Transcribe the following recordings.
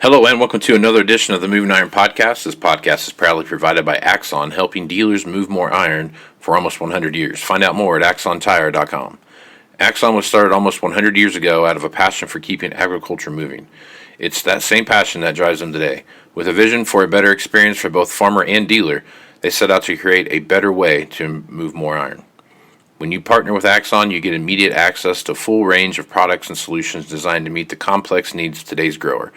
Hello and welcome to another edition of the Moving Iron Podcast. This podcast is proudly provided by Axon, helping dealers move more iron for almost 100 years. Find out more at axontire.com. Axon was started almost 100 years ago out of a passion for keeping agriculture moving. It's that same passion that drives them today. With a vision for a better experience for both farmer and dealer, they set out to create a better way to move more iron. When you partner with Axon, you get immediate access to a full range of products and solutions designed to meet the complex needs of today's grower.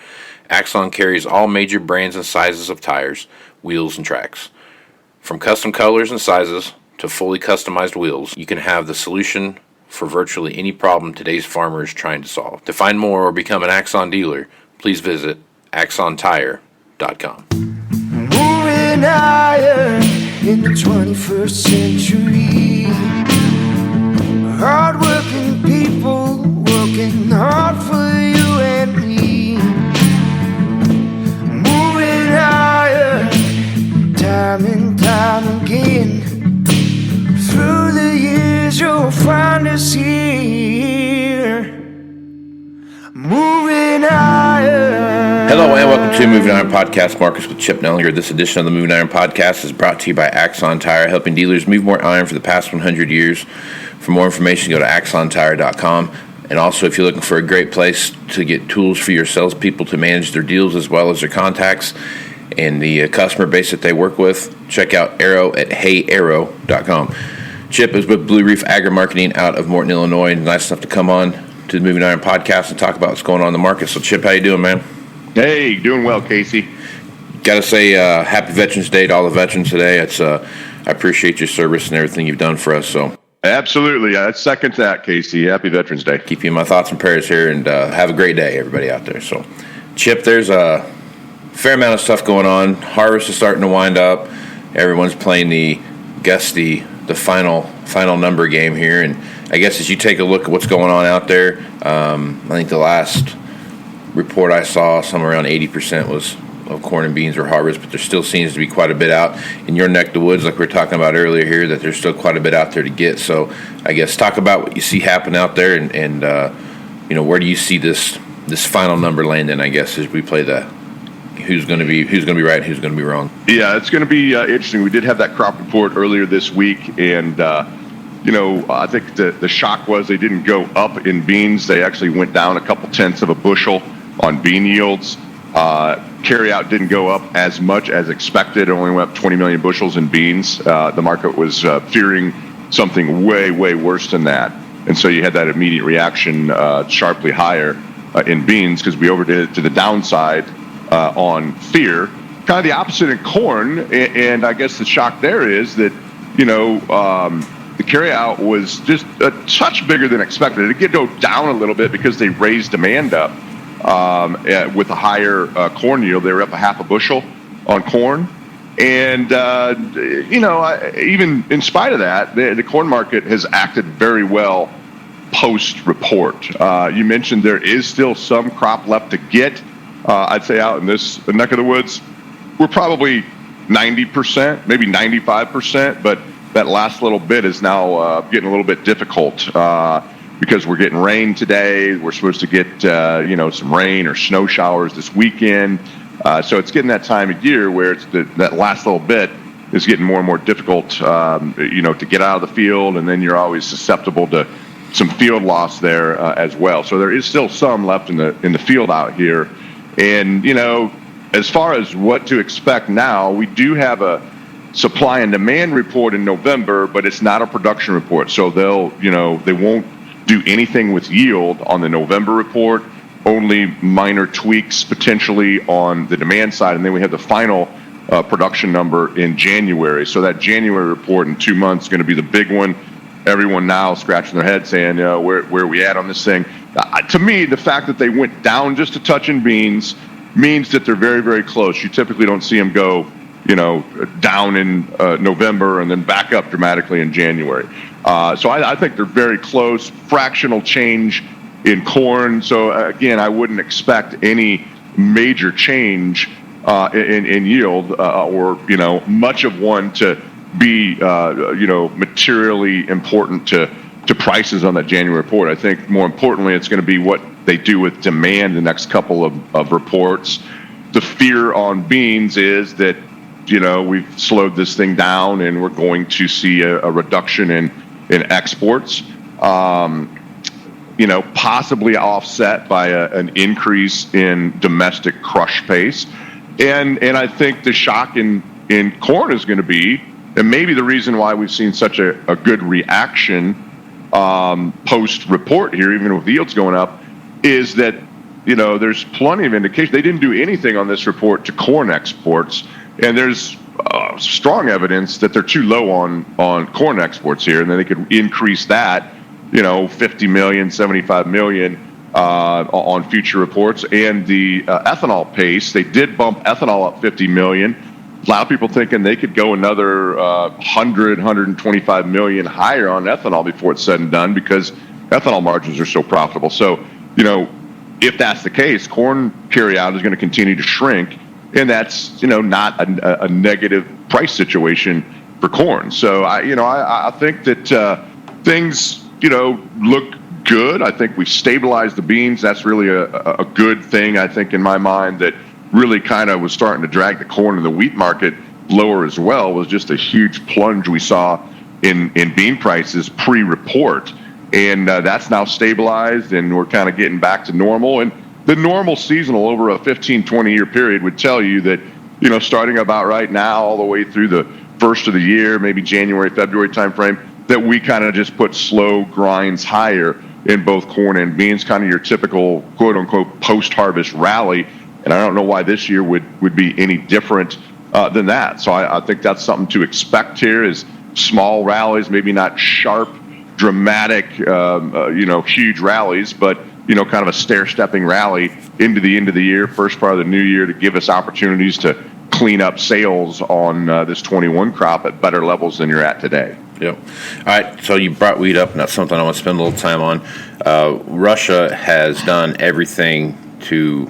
Axon carries all major brands and sizes of tires, wheels, and tracks. From custom colors and sizes to fully customized wheels, you can have the solution for virtually any problem today's farmer is trying to solve. To find more or become an Axon dealer, please visit axontire.com. Moving iron in the 21st century. Hard-working people working hard for you and me. Moving iron, time and time again. Through the years you'll find us here. Moving iron. Hello and welcome to Moving Iron Podcast. Marcus with Chip Nellinger. This edition of the Moving Iron Podcast is brought to you by Axon Tire, helping dealers move more iron for the past 100 years. For more information, go to axontire.com. And also, if you're looking for a great place to get tools for your salespeople to manage their deals as well as their contacts and the customer base that they work with, check out Arrow at heyarrow.com. Chip is with Blue Reef Agri-Marketing out of Morton, Illinois. Nice enough to come on to the Moving Iron Podcast and talk about what's going on in the market. So, Chip, how you doing, man? Hey, doing well, Casey. Got to say happy Veterans Day to all the veterans today. It's I appreciate your service and everything you've done for us. So. Absolutely. I second that, Casey. Happy Veterans Day. Keep you in my thoughts and prayers here, and have a great day, everybody out there. So, Chip, there's a fair amount of stuff going on. Harvest is starting to wind up. Everyone's playing the final number game here, and I guess as you take a look at what's going on out there, I think the last report I saw, somewhere around 80% of corn and beans were harvested, but there still seems to be quite a bit out in your neck of the woods, like we were talking about earlier here, that there's still quite a bit out there to get. So I guess talk about what you see happen out there, and where do you see this final number landing, I guess, as we play the who's going to be right and who's going to be wrong. Yeah, it's going to be interesting. We did have that crop report earlier this week, and I think the shock was they didn't go up in beans. They actually went down a couple tenths of a bushel on bean yields. Carryout didn't go up as much as expected. It only went up 20 million bushels in beans. The market was fearing something way, way worse than that. And so you had that immediate reaction sharply higher in beans because we overdid it to the downside on fear. Kind of the opposite in corn. And I guess the shock there is that, the carryout was just a touch bigger than expected. It did go down a little bit because they raised demand up. With a higher corn yield, they were up a half a bushel on corn. And, even in spite of that, the corn market has acted very well post-report. You mentioned there is still some crop left to get. I'd say out in this neck of the woods, we're probably 90%, maybe 95%, but that last little bit is now getting a little bit difficult. Because we're getting rain today. We're supposed to get, some rain or snow showers this weekend. So it's getting that time of year where it's that last little bit is getting more and more difficult, to get out of the field. And then you're always susceptible to some field loss there as well. So there is still some left in the field out here. And, as far as what to expect now, we do have a supply and demand report in November, but it's not a production report. So they won't do anything with yield on the November report, only minor tweaks potentially on the demand side. And then we have the final production number in January. So that January report in 2 months is going to be the big one. Everyone now scratching their head saying, where are we at on this thing? To me, the fact that they went down just a touch in beans means that they're very, very close. You typically don't see them go, down in November and then back up dramatically in January. So I think they're very close. Fractional change in corn. So again, I wouldn't expect any major change in yield or much of one to be materially important to to prices on that January report. I think more importantly, it's going to be what they do with demand the next couple of reports. The fear on beans is that, we've slowed this thing down and we're going to see a reduction in exports, possibly offset by an increase in domestic crush pace. And I think the shock in corn is going to be, and maybe the reason why we've seen such a good reaction post-report here, even with yields going up, is that, there's plenty of indication. They didn't do anything on this report to corn exports, and there's strong evidence that they're too low on corn exports here, and then they could increase that, 50 million, 75 million on future reports. And the ethanol pace, they did bump ethanol up 50 million. A lot of people thinking they could go another 100, 125 million higher on ethanol before it's said and done, because ethanol margins are so profitable. So, if that's the case, corn carryout is going to continue to shrink, and that's, not a negative price situation for corn. So I think that things, look good. I think we've stabilized the beans. That's really a good thing, I think, in my mind, that really kind of was starting to drag the corn and the wheat market lower as well, was just a huge plunge we saw in bean prices pre-report. And that's now stabilized, and we're kind of getting back to normal. And the normal seasonal over a 15, 20-year period would tell you that, starting about right now all the way through the first of the year, maybe January, February timeframe, that we kind of just put slow grinds higher in both corn and beans, kind of your typical quote-unquote post-harvest rally. And I don't know why this year would be any different than that. So I think that's something to expect here, is small rallies, maybe not sharp, dramatic, huge rallies, but, kind of a stair-stepping rally into the end of the year, first part of the new year, to give us opportunities to clean up sales on this 21 crop at better levels than you're at today. Yep. All right, so you brought wheat up, and that's something I want to spend a little time on. Russia has done everything to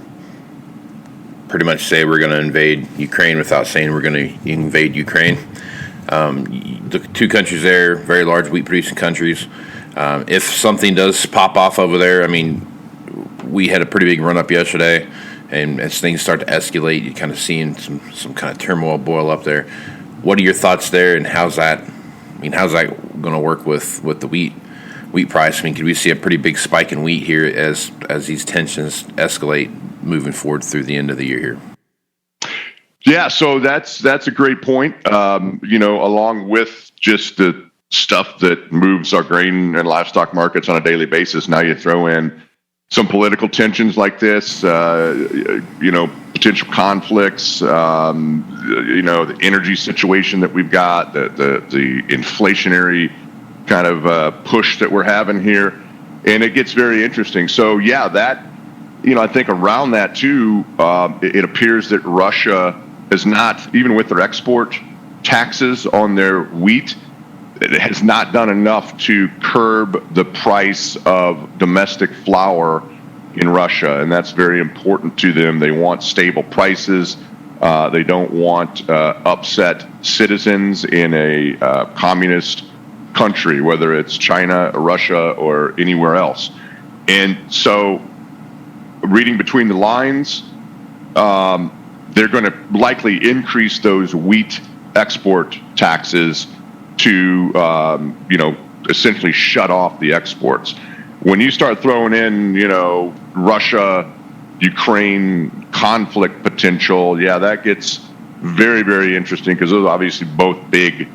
pretty much say we're going to invade Ukraine without saying we're going to invade Ukraine. The two countries there, very large wheat-producing countries. If something does pop off over there, we had a pretty big run-up yesterday, and as things start to escalate, you're kind of seeing some kind of turmoil boil up there. What are your thoughts there, and how's that going to work with the wheat price? Could we see a pretty big spike in wheat here as these tensions escalate moving forward through the end of the year here? Yeah, so that's a great point. Along with just the stuff that moves our grain and livestock markets on a daily basis, now you throw in some political tensions like this, potential conflicts, the energy situation that we've got, the inflationary kind of push that we're having here, and it gets very interesting. So yeah, that, I think around that too, it appears that Russia has not, even with their export taxes on their wheat, it has not done enough to curb the price of domestic flour in Russia, and that's very important to them. They want stable prices. They don't want upset citizens in a communist country, whether it's China, Russia, or anywhere else. And so, reading between the lines, they're going to likely increase those wheat export taxes to, essentially shut off the exports. When you start throwing in, Russia, Ukraine conflict potential, yeah, that gets very, very interesting, because those are obviously both big,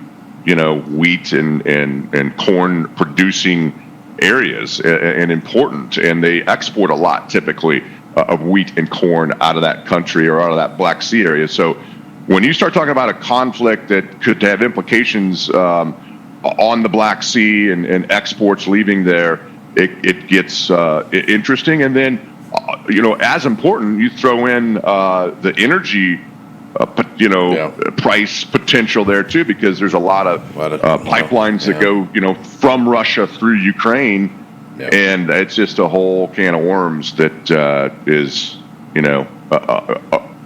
wheat and corn producing areas, and important, and they export a lot typically of wheat and corn out of that country or out of that Black Sea area. So when you start talking about a conflict that could have implications on the Black Sea and exports leaving there, it gets interesting. And then, as important, you throw in the energy, price potential there too, because there's a lot of pipelines that go, from Russia through Ukraine. Yep. And it's just a whole can of worms that is,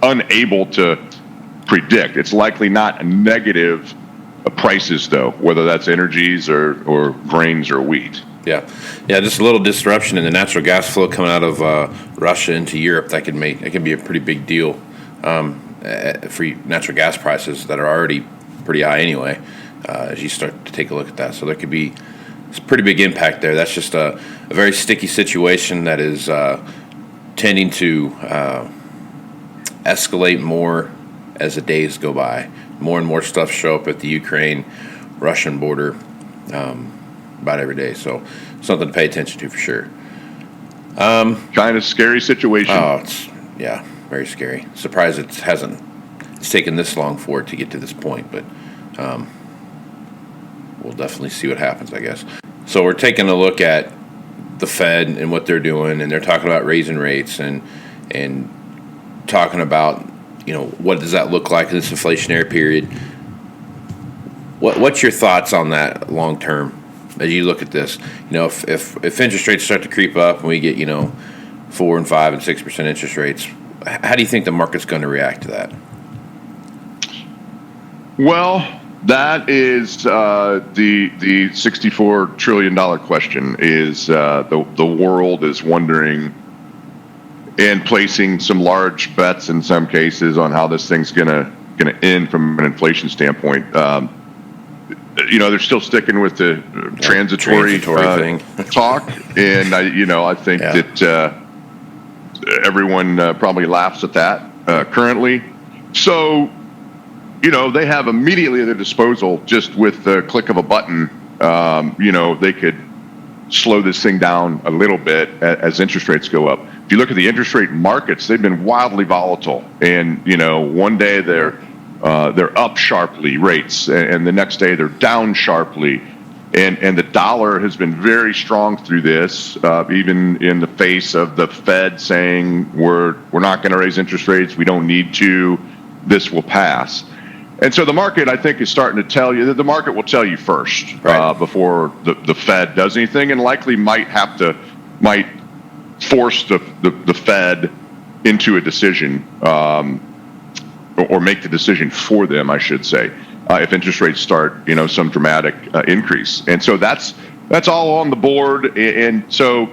unable to predict. It's likely not a negative prices, though, whether that's energies or grains or wheat. Yeah, just a little disruption in the natural gas flow coming out of Russia into Europe that could be a pretty big deal for natural gas prices that are already pretty high anyway. As you start to take a look at that, so there could be a pretty big impact there. That's just a very sticky situation that is tending to escalate more as the days go by. More and more stuff show up at the Ukraine-Russian border about every day. So something to pay attention to for sure. Kind of scary situation. Oh, it's very scary. Surprised it's taken this long for it to get to this point, but we'll definitely see what happens, I guess. So we're taking a look at the Fed and what they're doing, and they're talking about raising rates and talking about, what does that look like in this inflationary period? What's your thoughts on that long term as you look at this? If interest rates start to creep up and we get 4% and 5% and 6% interest rates, how do you think the market's going to react to that? Well, that is the $64 trillion question. Is the world is wondering and placing some large bets in some cases on how this thing's gonna end from an inflation standpoint. They're still sticking with the transitory thing talk, and I think that everyone probably laughs at that currently. So, they have immediately at their disposal, just with the click of a button, they could slow this thing down a little bit as interest rates go up. If you look at the interest rate markets, they've been wildly volatile, and one day they're up sharply rates, and the next day they're down sharply, and the dollar has been very strong through this, even in the face of the Fed saying we're not going to raise interest rates, we don't need to, this will pass. And so the market, I think, is starting to tell you that the market will tell you first, right, before the Fed does anything, and likely might force the Fed into a decision, or make the decision for them, I should say, if interest rates start, some dramatic increase. And so that's all on the board. And so,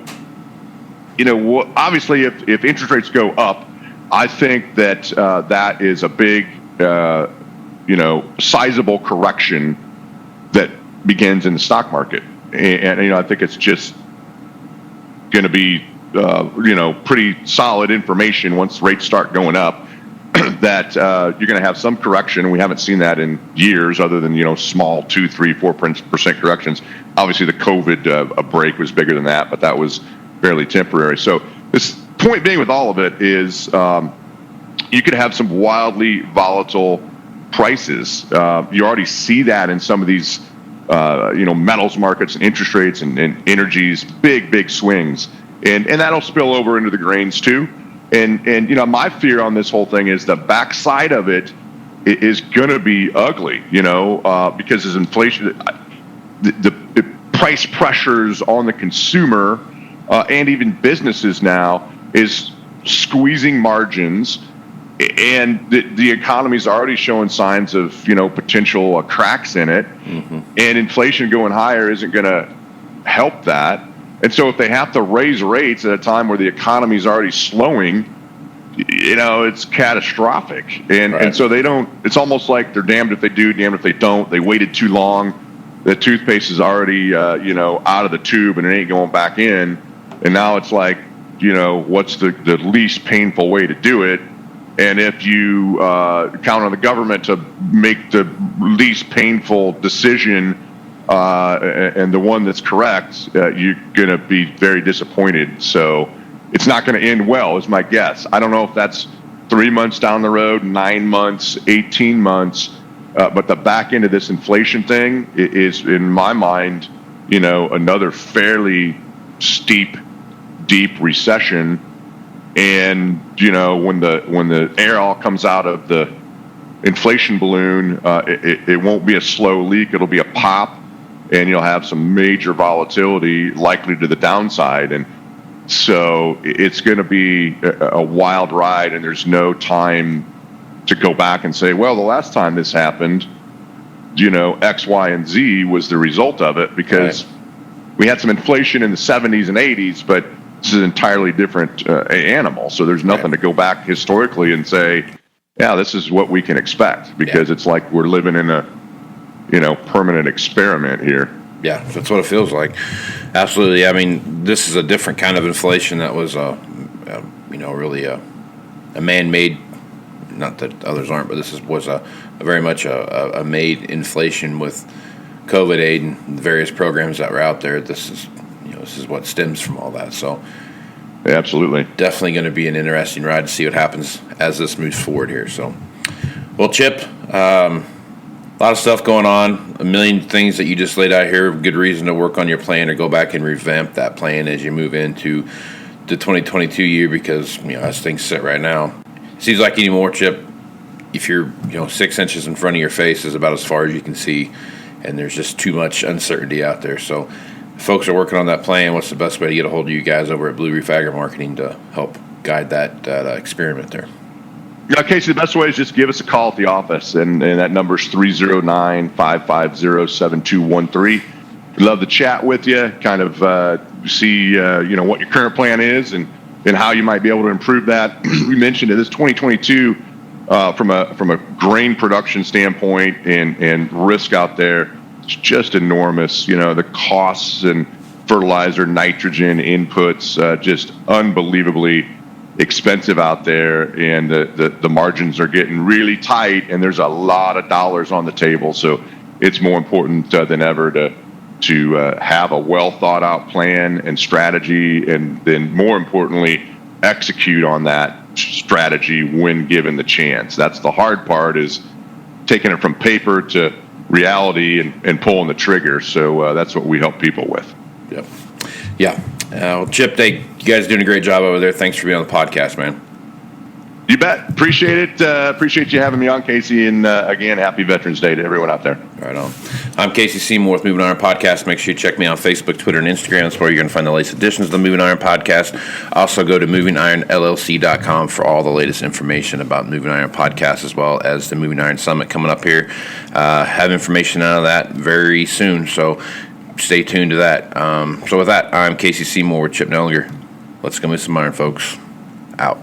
obviously, if interest rates go up, I think that that is a big, sizable correction that begins in the stock market. And I think it's just going to be, pretty solid information once rates start going up that you're going to have some correction. We haven't seen that in years, other than, small 2%, 3%, 4% corrections. Obviously, the COVID break was bigger than that, but that was fairly temporary. So this point being with all of it is you could have some wildly volatile prices. You already see that in some of these, metals markets and interest rates and energies, big swings. And that'll spill over into the grains too. And my fear on this whole thing is the backside of it is going to be ugly, because as inflation, the price pressures on the consumer and even businesses now is squeezing margins, and the economy is already showing signs of potential cracks in it, and inflation going higher isn't going to help that. And so if they have to raise rates at a time where the economy is already slowing, it's catastrophic. And so they don't, it's almost like they're damned if they do, damned if they don't. They waited too long. The toothpaste is already, out of the tube and it ain't going back in. And now it's like, what's the least painful way to do it? And if you count on the government to make the least painful decision, and the one that's correct, you're going to be very disappointed. So it's not going to end well, is my guess. I don't know if that's 3 months down the road, 9 months, 18 months, but the back end of this inflation thing is, in my mind, another fairly steep, deep recession. And when the air all comes out of the inflation balloon, it won't be a slow leak; it'll be a pop. And you'll have some major volatility likely to the downside. And so it's going to be a wild ride, and there's no time to go back and say, well, the last time this happened, X, Y, and Z was the result of it, because we had some inflation in the 70s and 80s, but this is an entirely different animal. So there's nothing to go back historically and say, yeah, this is what we can expect, because it's like we're living in a, permanent experiment here. Yeah, that's what it feels like. Absolutely. I mean, this is a different kind of inflation that was, really a man-made. Not that others aren't, but this was a very much a made inflation with COVID aid and various programs that were out there. This is what stems from all that. So, absolutely, definitely going to be an interesting ride to see what happens as this moves forward here. So, well, Chip, a lot of stuff going on, a million things that you just laid out here. Good reason to work on your plan or go back and revamp that plan as you move into the 2022 year, because as things sit right now, seems like anymore, Chip, if you're 6 inches in front of your face is about as far as you can see, and there's just too much uncertainty out there. So if folks are working on that plan, what's the best way to get a hold of you guys over at Blue Reef Agri-Marketing to help guide that experiment there? Casey, the best way is just give us a call at the office, and that number is 309-550-7213. We'd love to chat with you, kind of see what your current plan is and how you might be able to improve that. We mentioned it is 2022 from a grain production standpoint and risk out there. It's just enormous. The costs and fertilizer, nitrogen inputs, just unbelievably expensive out there, and the margins are getting really tight, and there's a lot of dollars on the table. So it's more important than ever to have a well thought out plan and strategy, and then more importantly, execute on that strategy when given the chance. That's the hard part, is taking it from paper to reality and pulling the trigger. So that's what we help people with. Yep. Yeah. Chip, you guys are doing a great job over there. Thanks for being on the podcast, man. You bet. Appreciate it. Appreciate you having me on, Casey. And again, happy Veterans Day to everyone out there. Right on. I'm Casey Seymour with Moving Iron Podcast. Make sure you check me on Facebook, Twitter, and Instagram. That's where you're going to find the latest editions of the Moving Iron Podcast. Also, go to MovingIronLLC.com for all the latest information about Moving Iron Podcast, as well as the Moving Iron Summit coming up here. Have information out of that very soon, so stay tuned to that. So with that, I'm Casey Seymour with Chip Nellinger. Let's go move some iron, folks. Out.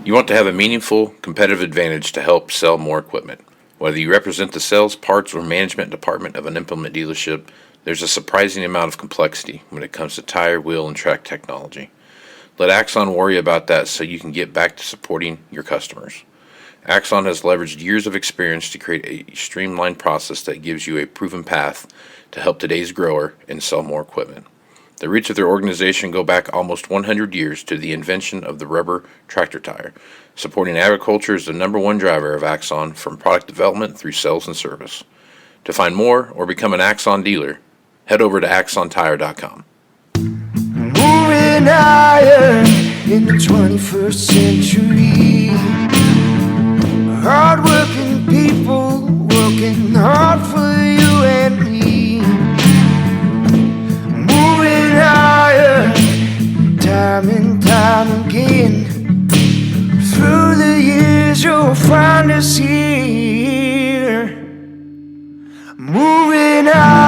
You want to have a meaningful competitive advantage to help sell more equipment. Whether you represent the sales, parts, or management department of an implement dealership, there's a surprising amount of complexity when it comes to tire, wheel, and track technology. Let Axon worry about that so you can get back to supporting your customers. Axon has leveraged years of experience to create a streamlined process that gives you a proven path to help today's grower and sell more equipment. The roots of their organization go back almost 100 years to the invention of the rubber tractor tire. Supporting agriculture is the number one driver of Axon, from product development through sales and service. To find more or become an Axon dealer, head over to axontire.com. Moving higher in the 21st century. Hard-working people working hard for you and me. Moving higher, time and time again. Through the years you'll find us here. Moving higher.